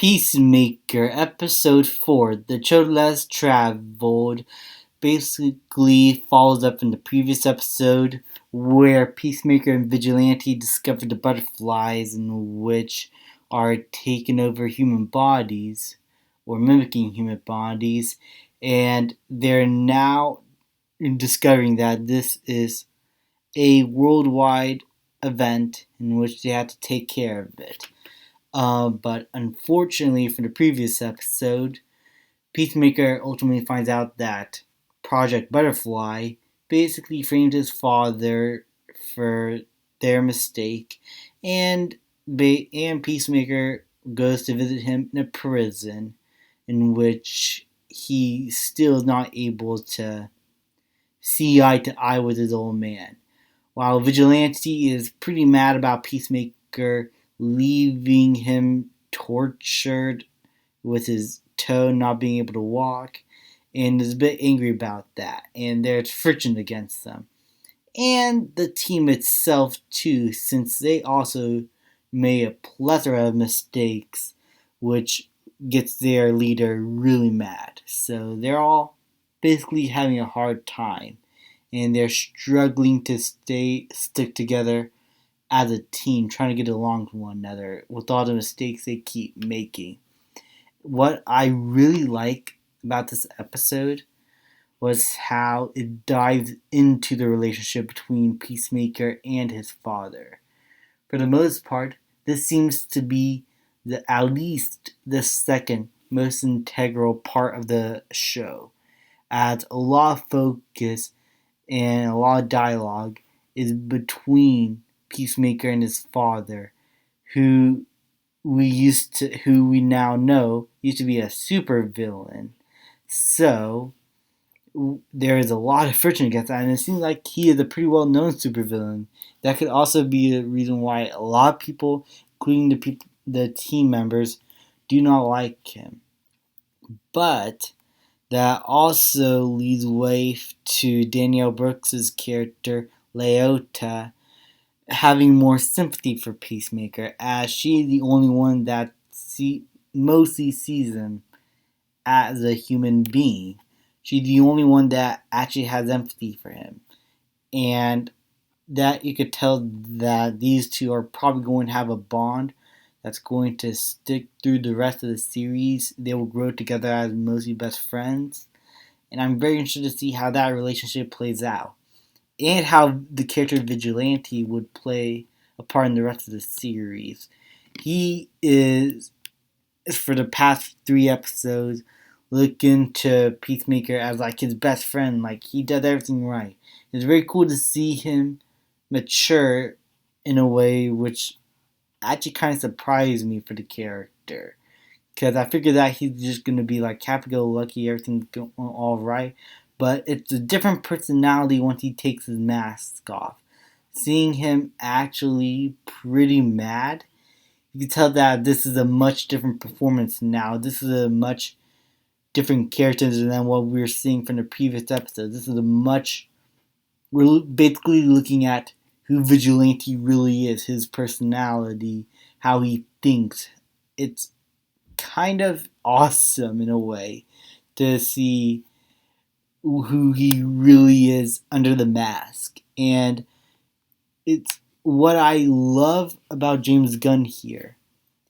Peacemaker, Episode 4, The Choad Less Traveled, basically follows up in the previous episode where Peacemaker and Vigilante discovered the butterflies in which are taking over human bodies, or mimicking human bodies, and they're now discovering that this is a worldwide event in which they have to take care of it. But unfortunately, for the previous episode, Peacemaker ultimately finds out that Project Butterfly basically framed his father for their mistake, and Peacemaker goes to visit him in a prison in which he still is not able to see eye to eye with his old man. While Vigilante is pretty mad about Peacemaker leaving him tortured with his toe not being able to walk, and is a bit angry about that, and there's friction against them. And the team itself, too, since they also made a plethora of mistakes, which gets their leader really mad. So they're all basically having a hard time, and they're struggling to stick together as a team, trying to get along with one another with all the mistakes they keep making. What I really like about this episode was how it dives into the relationship between Peacemaker and his father. For the most part, this seems to be at least the second most integral part of the show, as a lot of focus and a lot of dialogue is between Peacemaker and his father, who who we now know used to be a super villain. So there is a lot of friction against that, and it seems like he is a pretty well known supervillain. That could also be a reason why a lot of people, including the team members, do not like him. But that also leads way to Danielle Brooks's character Leota having more sympathy for Peacemaker, as she's the only one that mostly sees him as a human being. She's the only one that actually has empathy for him. And that you could tell that these two are probably going to have a bond that's going to stick through the rest of the series. They will grow together as mostly best friends. And I'm very interested to see how that relationship plays out, and how the character Vigilante would play a part in the rest of the series. He is, for the past 3 episodes, looking to Peacemaker as like his best friend. Like, he does everything right. It's very cool to see him mature in a way which actually kind of surprised me for the character. Because I figured that he's just going to be like happy-go-lucky, everything's going all right. But it's a different personality once he takes his mask off. Seeing him actually pretty mad, you can tell that this is a much different performance now. This is a much different character than what we were seeing from the previous episode. We're basically looking at who Vigilante really is, his personality, how he thinks. It's kind of awesome in a way to see who he really is under the mask. And it's what I love about James Gunn here.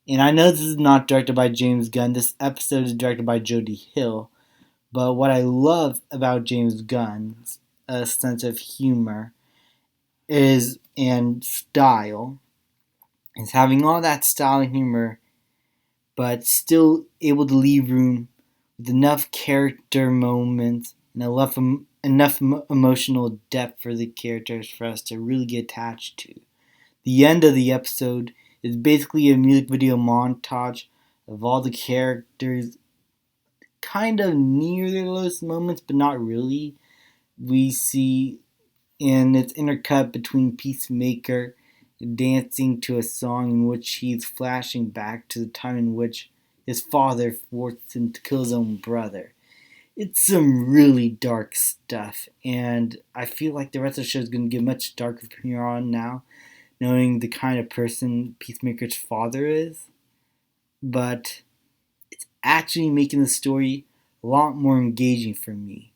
And I know this is not directed by James Gunn. This episode is directed by Jody Hill. But what I love about James Gunn's sense of humor and style is having all that style and humor, but still able to leave room with enough character moments and enough emotional depth for the characters for us to really get attached to. The end of the episode is basically a music video montage of all the characters kind of near their lowest moments, but not really. We see, and it's intercut between Peacemaker dancing to a song in which he's flashing back to the time in which his father forced him to kill his own brother. It's some really dark stuff, and I feel like the rest of the show is going to get much darker from here on now, knowing the kind of person Peacemaker's father is. But actually making the story a lot more engaging for me.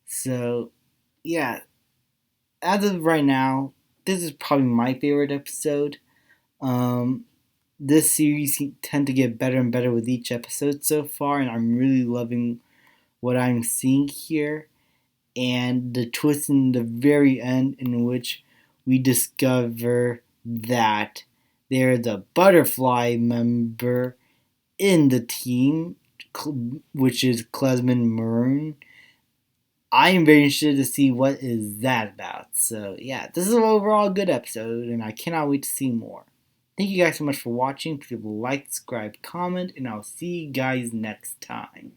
So, yeah, as of right now, this is probably my favorite episode. Um, this series tend to get better and better with each episode so far, and I'm really loving what I'm seeing here. And the twist in the very end, in which we discover that there's a butterfly member in the team, which is Klesman Maroon. I am very interested to see what is that about. So yeah, this is an overall good episode, and I cannot wait to see more. Thank you guys so much for watching. Please like, subscribe, comment, and I'll see you guys next time.